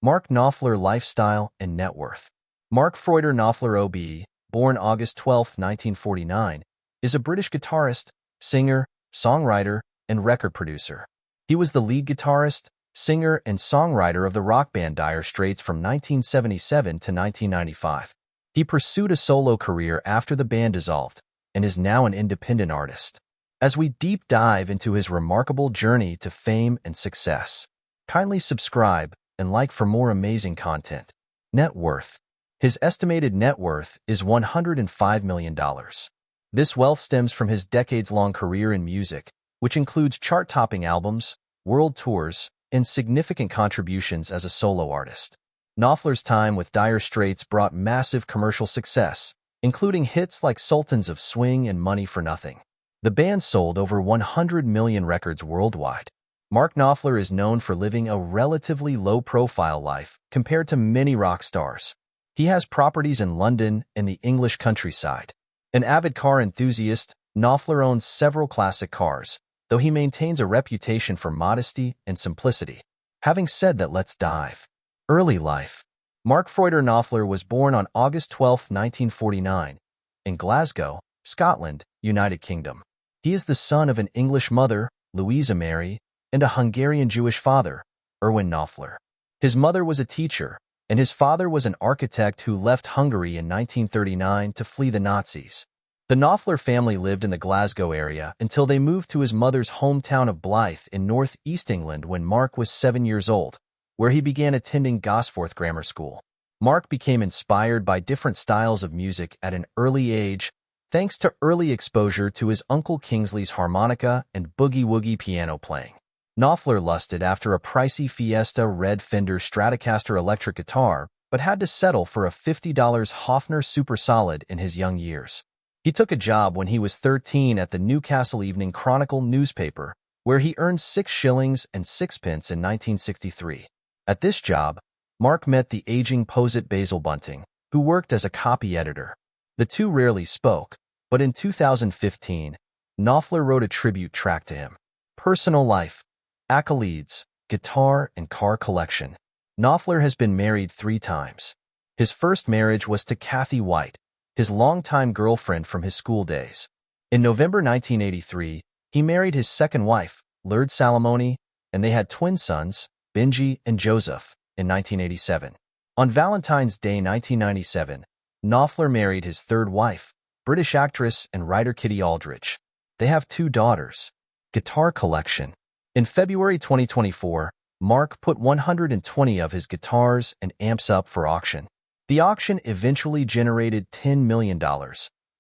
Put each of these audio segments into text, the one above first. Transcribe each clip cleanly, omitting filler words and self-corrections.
Mark Knopfler lifestyle and net worth. Mark Freuder Knopfler OBE, born August 12, 1949, is a British guitarist, singer, songwriter, and record producer. He was the lead guitarist, singer, and songwriter of the rock band Dire Straits from 1977 to 1995. He pursued a solo career after the band dissolved and is now an independent artist. As we deep dive into his remarkable journey to fame and success, kindly subscribe and like for more amazing content. Net worth. His estimated net worth is $105 million. This wealth stems from his decades-long career in music, which includes chart-topping albums, world tours, and significant contributions as a solo artist. Knopfler's time with Dire Straits brought massive commercial success, including hits like Sultans of Swing and Money for Nothing. The band sold over 100 million records worldwide. Mark Knopfler is known for living a relatively low-profile life compared to many rock stars. He has properties in London and the English countryside. An avid car enthusiast, Knopfler owns several classic cars, though he maintains a reputation for modesty and simplicity. Having said that, let's dive. Early life. Mark Freuder Knopfler was born on August 12, 1949, in Glasgow, Scotland, United Kingdom. He is the son of an English mother, Louisa Mary, and a Hungarian Jewish father, Erwin Knopfler. His mother was a teacher, and his father was an architect who left Hungary in 1939 to flee the Nazis. The Knopfler family lived in the Glasgow area until they moved to his mother's hometown of Blyth in north-east England when Mark was 7 years old, where he began attending Gosforth Grammar School. Mark became inspired by different styles of music at an early age, thanks to early exposure to his uncle Kingsley's harmonica and boogie-woogie piano playing. Knopfler lusted after a pricey Fiesta Red Fender Stratocaster electric guitar, but had to settle for a $50 Hofner Super Solid in his young years. He took a job when he was 13 at the Newcastle Evening Chronicle newspaper, where he earned 6 shillings and sixpence in 1963. At this job, Mark met the aging poet Basil Bunting, who worked as a copy editor. The two rarely spoke, but in 2015, Knopfler wrote a tribute track to him. Personal life. Accolades, guitar and car collection. Knopfler has been married 3 times. His first marriage was to Kathy White, his longtime girlfriend from his school days. In November 1983, he married his second wife, Lourdes Salamoni, and they had twin sons, Benji and Joseph, in 1987. On Valentine's Day 1997, Knopfler married his third wife, British actress and writer Kitty Aldridge. They have 2 daughters. Guitar collection. In February 2024, Mark put 120 of his guitars and amps up for auction. The auction eventually generated $10 million,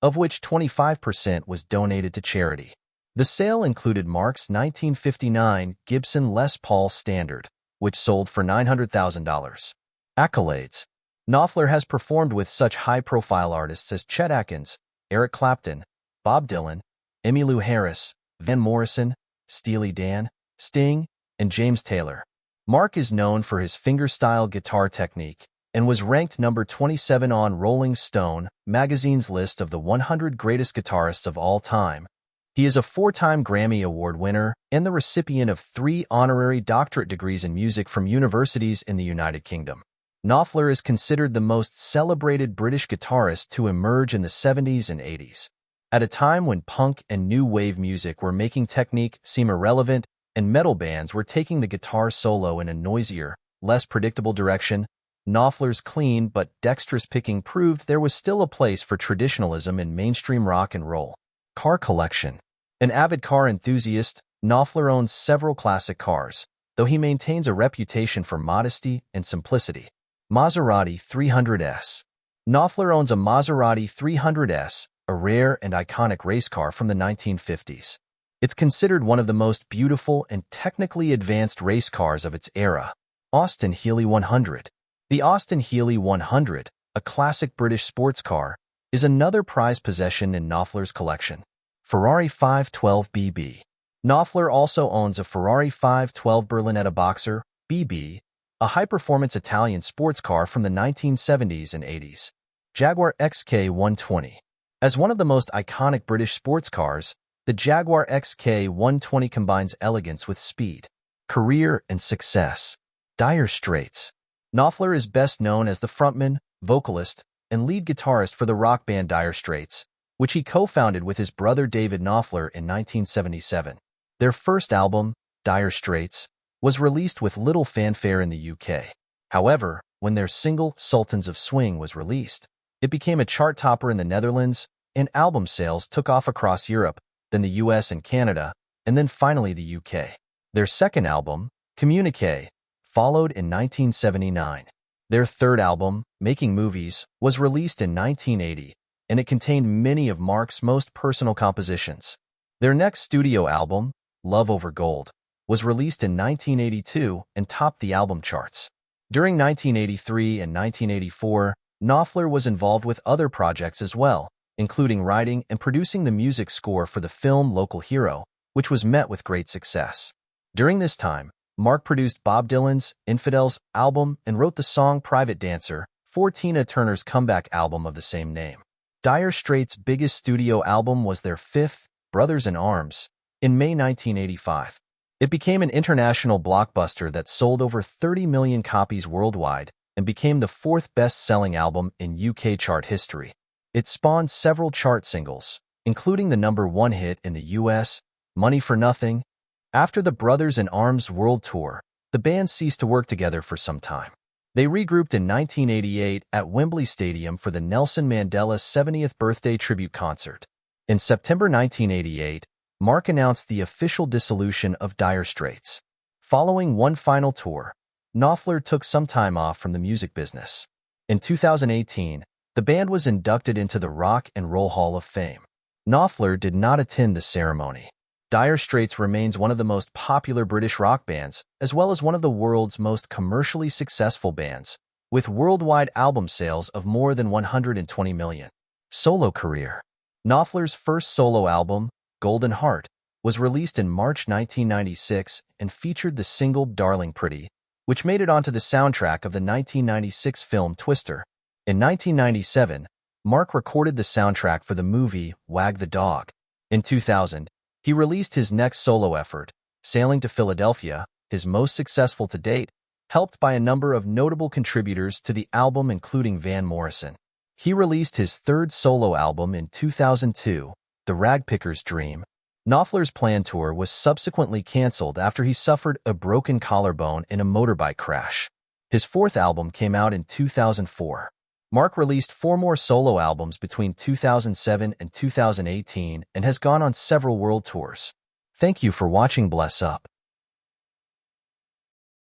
of which 25% was donated to charity. The sale included Mark's 1959 Gibson Les Paul Standard, which sold for $900,000. Accolades. Knopfler has performed with such high-profile artists as Chet Atkins, Eric Clapton, Bob Dylan, Emmylou Harris, Van Morrison, Steely Dan, Sting, and James Taylor. Mark is known for his fingerstyle guitar technique and was ranked number 27 on Rolling Stone magazine's list of the 100 greatest guitarists of all time. He is a 4-time Grammy Award winner and the recipient of 3 honorary doctorate degrees in music from universities in the United Kingdom. Knopfler is considered the most celebrated British guitarist to emerge in the 70s and 80s. At a time when punk and new wave music were making technique seem irrelevant and metal bands were taking the guitar solo in a noisier, less predictable direction, Knopfler's clean but dexterous picking proved there was still a place for traditionalism in mainstream rock and roll. Car collection. An avid car enthusiast, Knopfler owns several classic cars, though he maintains a reputation for modesty and simplicity. Maserati 300S. Knopfler owns a Maserati 300S, a rare and iconic race car from the 1950s. It's considered one of the most beautiful and technically advanced race cars of its era. Austin Healey 100. The Austin Healey 100, a classic British sports car, is another prized possession in Knopfler's collection. Ferrari 512 BB. Knopfler also owns a Ferrari 512 Berlinetta Boxer, BB, a high-performance Italian sports car from the 1970s and 80s. Jaguar XK120. As one of the most iconic British sports cars, the Jaguar XK120 combines elegance with speed. Career and success. Dire Straits. Knopfler is best known as the frontman, vocalist, and lead guitarist for the rock band Dire Straits, which he co-founded with his brother David Knopfler in 1977. Their first album, Dire Straits, was released with little fanfare in the UK. However, when their single, Sultans of Swing, was released, it became a chart topper in the Netherlands, and album sales took off across Europe, then the US and Canada, and then finally the UK. Their second album, Communique, followed in 1979. Their third album, Making Movies, was released in 1980, and it contained many of Mark's most personal compositions. Their next studio album, Love Over Gold, was released in 1982 and topped the album charts. During 1983 and 1984, Knopfler was involved with other projects as well, including writing and producing the music score for the film Local Hero, which was met with great success. During this time, Mark produced Bob Dylan's Infidels album and wrote the song Private Dancer for Tina Turner's comeback album of the same name. Dire Straits' biggest studio album was their fifth, Brothers in Arms, in May 1985. It became an international blockbuster that sold over 30 million copies worldwide and became the fourth best-selling album in UK chart history. It spawned several chart singles, including the #1 hit in the US, Money for Nothing. After the Brothers in Arms World Tour, the band ceased to work together for some time. They regrouped in 1988 at Wembley Stadium for the Nelson Mandela 70th birthday tribute concert. In September 1988, Mark announced the official dissolution of Dire Straits. Following one final tour, Knopfler took some time off from the music business. In 2018, the band was inducted into the Rock and Roll Hall of Fame. Knopfler did not attend the ceremony. Dire Straits remains one of the most popular British rock bands, as well as one of the world's most commercially successful bands, with worldwide album sales of more than 120 million. Solo career. Knopfler's first solo album, Golden Heart, was released in March 1996 and featured the single Darling Pretty, which made it onto the soundtrack of the 1996 film Twister. In 1997, Mark recorded the soundtrack for the movie Wag the Dog. In 2000, he released his next solo effort, Sailing to Philadelphia, his most successful to date, helped by a number of notable contributors to the album including Van Morrison. He released his third solo album in 2002, The Ragpicker's Dream. Knopfler's planned tour was subsequently canceled after he suffered a broken collarbone in a motorbike crash. His fourth album came out in 2004. Mark released 4 more solo albums between 2007 and 2018 and has gone on several world tours. Thank you for watching. Bless up.